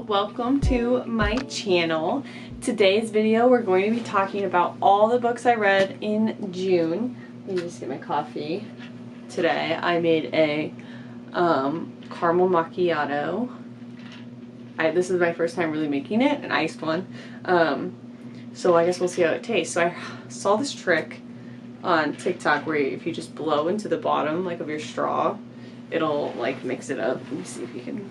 welcome to my channel. Today's video we're going to be talking about all the books I read in June. Let me just get my coffee. Today I made a caramel macchiato. This is my first time really making it, an iced one. So I guess we'll see how it tastes. So I saw this trick on TikTok where if you just blow into the bottom like of your straw, it'll like mix it up. Let me see if you can.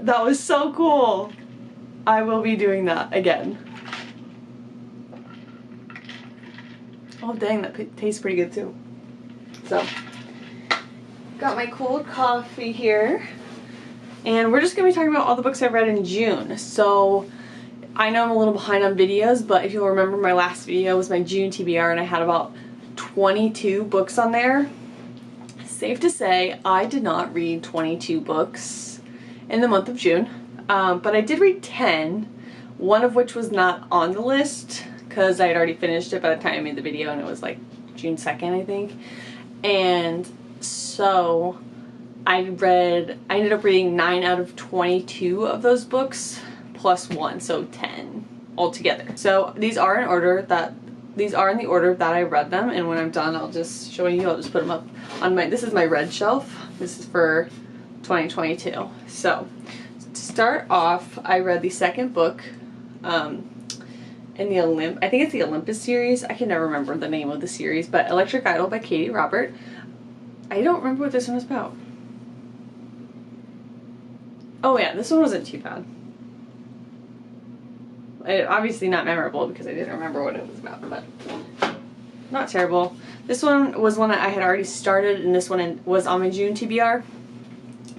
That was so cool. I will be doing that again. Oh dang, that tastes pretty good too. So, got my cold coffee here. And we're just going to be talking about all the books I've read in June. So, I know I'm a little behind on videos, but if you'll remember, my last video was my June TBR and I had about 22 books on there. Safe to say, I did not read 22 books in the month of June, but I did read 10, one of which was not on the list because I had already finished it by the time I made the video, and it was like June 2nd, I think. And so I ended up reading 9 out of 22 of those books plus 1, so 10 altogether. So these are in the order that I read them, and when I'm done I'll just show you. I'll just put them up on this is my red shelf. This is for 2022. So to start off, I read the second book in the I think it's the Olympus series. I can never remember the name of the series, but Electric Idol by Katie Robert. I don't remember what this one was about. Oh yeah, this one wasn't too bad. Obviously not memorable because I didn't remember what it was about, but not terrible. This one was one that I had already started, and this one was on my June TBR.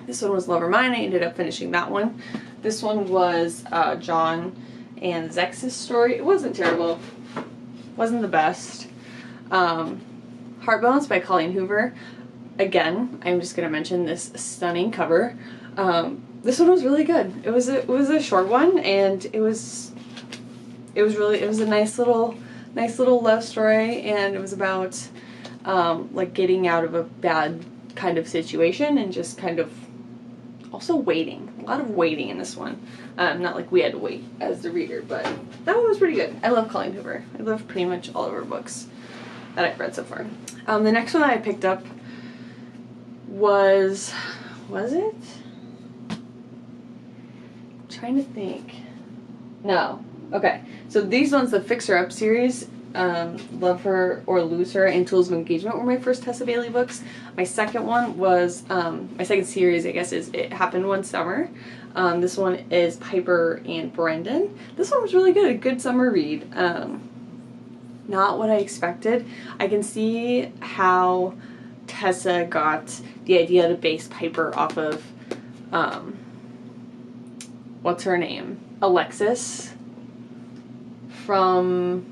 This one was Love or Mine. I ended up finishing that one. This one was John and Zex's story. It wasn't terrible. Wasn't the best. Heartbones by Colleen Hoover. Again, I'm just going to mention this stunning cover. This one was really good. It was a short one, and it was a nice little love story, and it was about like getting out of a bad kind of situation and just kind of also waiting. A lot of waiting in this one. Not like we had to wait as the reader, but that one was pretty good. I love Colleen Hoover. I love pretty much all of her books that I've read so far. The next one I picked up was it? I'm trying to think. No. Okay. So these ones, the Fixer Up series, Love Her or Lose Her and Tools of Engagement were my first Tessa Bailey books. My second one was, my second series, I guess, is It Happened One Summer. This one is Piper and Brendan. This one was really good, a good summer read. Not what I expected. I can see how Tessa got the idea to base Piper off of, what's her name? Alexis from...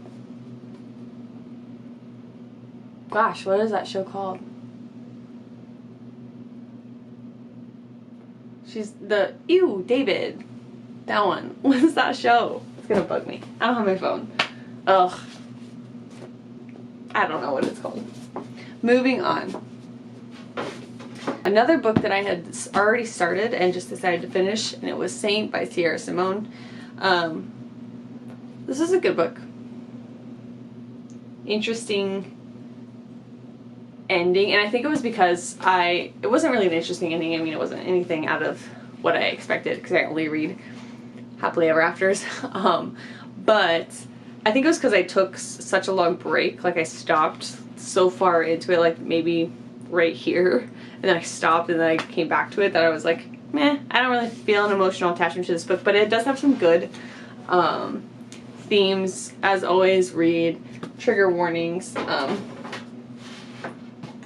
Gosh, what is that show called? She's the... Ew, David. That one. What is that show? It's gonna bug me. I don't have my phone. Ugh. I don't know what it's called. Moving on. Another book that I had already started and just decided to finish, and it was Saint by Sierra Simone. This is a good book. Interesting ending, and I think it was because it wasn't really an interesting ending. I mean, it wasn't anything out of what I expected because I only read happily ever afters. But I think it was because I took such a long break. Like, I stopped so far into it, like maybe right here, and then I stopped, and then I came back to it, that I was like, meh, I don't really feel an emotional attachment to this book. But it does have some good themes. As always, read trigger warnings,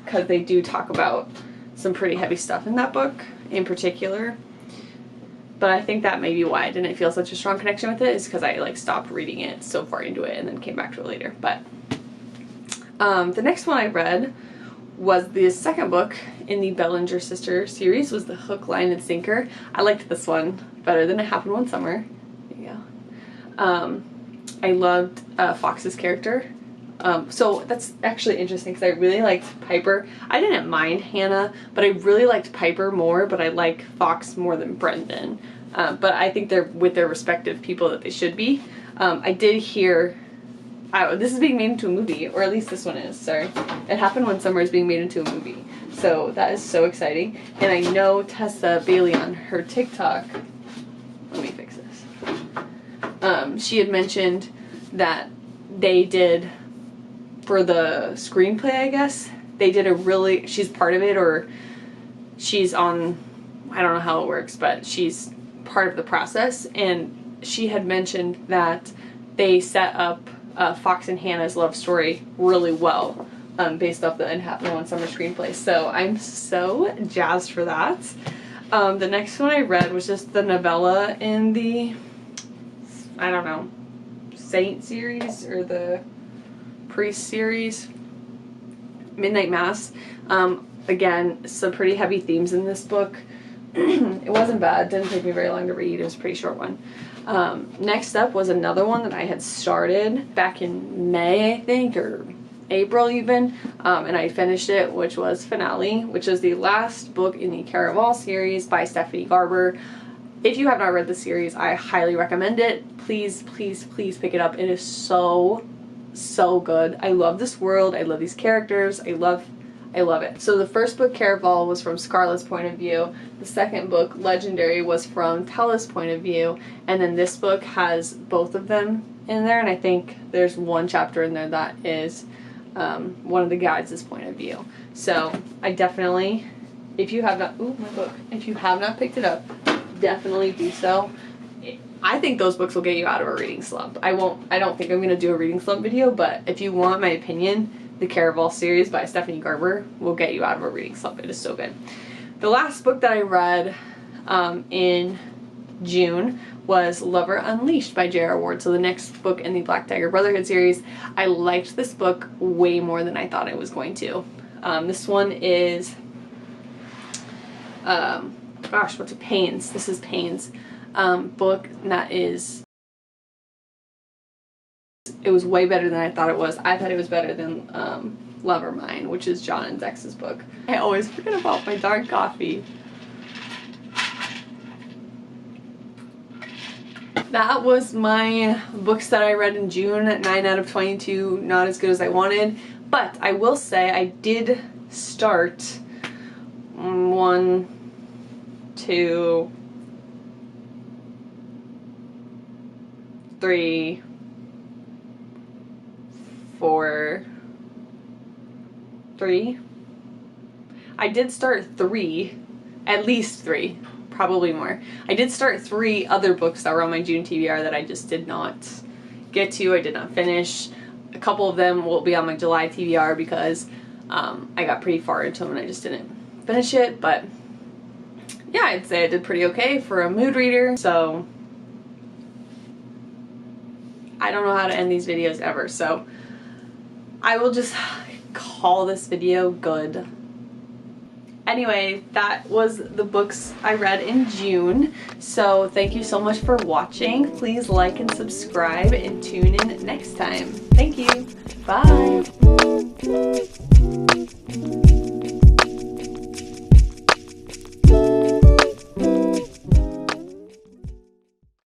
because they do talk about some pretty heavy stuff in that book in particular. But I think that may be why I didn't feel such a strong connection with it, is because I like stopped reading it so far into it and then came back to it later. But the next one I read was the second book in the Bellinger Sister series, was The Hook, Line, and Sinker. I liked this one better than It Happened One Summer. There you go. I loved Fox's character. So that's actually interesting because I really liked Piper. I didn't mind Hannah, but I really liked Piper more, but I like Fox more than Brendan. But I think they're with their respective people that they should be. I did hear, this is being made into a movie, or at least this one is, sorry. It Happened One Summer is being made into a movie. So that is so exciting. And I know Tessa Bailey on her TikTok, let me fix this. She had mentioned that they did, for the screenplay, I guess, they did a really, she's part of it, or she's on, I don't know how it works, but she's part of the process, and she had mentioned that they set up Fox and Hannah's love story really well, based off the It Happened One Summer screenplay. So I'm so jazzed for that. The next one I read was just the novella in the, I don't know, Saint series or the Priest series, Midnight Mass. Again, some pretty heavy themes in this book. It wasn't bad. Didn't take me very long to read. It was a pretty short one. Next up was another one that I had started back in May, I think, or April even, and I finished it, which was Finale, which is the last book in the Caraval series by Stephanie Garber. If you have not read the series, I highly recommend it. Please, please, please pick it up. It is so good. I love this world. I love these characters. I love it. So the first book, Caraval, was from Scarlett's point of view. The second book, Legendary, was from Tella's point of view. And then this book has both of them in there. And I think there's one chapter in there that is one of the guides' point of view. So I definitely, if you have not, ooh, my book. If you have not picked it up, definitely do so. I think those books will get you out of a reading slump. I don't think I'm going to do a reading slump video, but if you want my opinion, the Caraval series by Stephanie Garber will get you out of a reading slump. It is so good. The last book that I read in June was Lover Unleashed by J.R. Ward. So the next book in the Black Dagger Brotherhood series. I liked this book way more than I thought I was going to. This one is, gosh, what's it? Pains. This is Pains. Book that is, it was way better than I thought it was. I thought it was better than Lover Mine, which is John and Zex's book. I always forget about my darn coffee. That was my books that I read in June. 9 out of 22, not as good as I wanted. But I will say I did start 1, 2, 3, 4, 3. I did start 3, at least 3, probably more. I did start 3 other books that were on my June TBR that I just did not get to. I did not finish. A couple of them will be on my July TBR because I got pretty far into them and I just didn't finish it. But yeah, I'd say I did pretty okay for a mood reader. So I don't know how to end these videos ever, so I will just call this video good. Anyway, that was the books I read in June, so thank you so much for watching. Please like and subscribe and tune in next time. Thank you. Bye.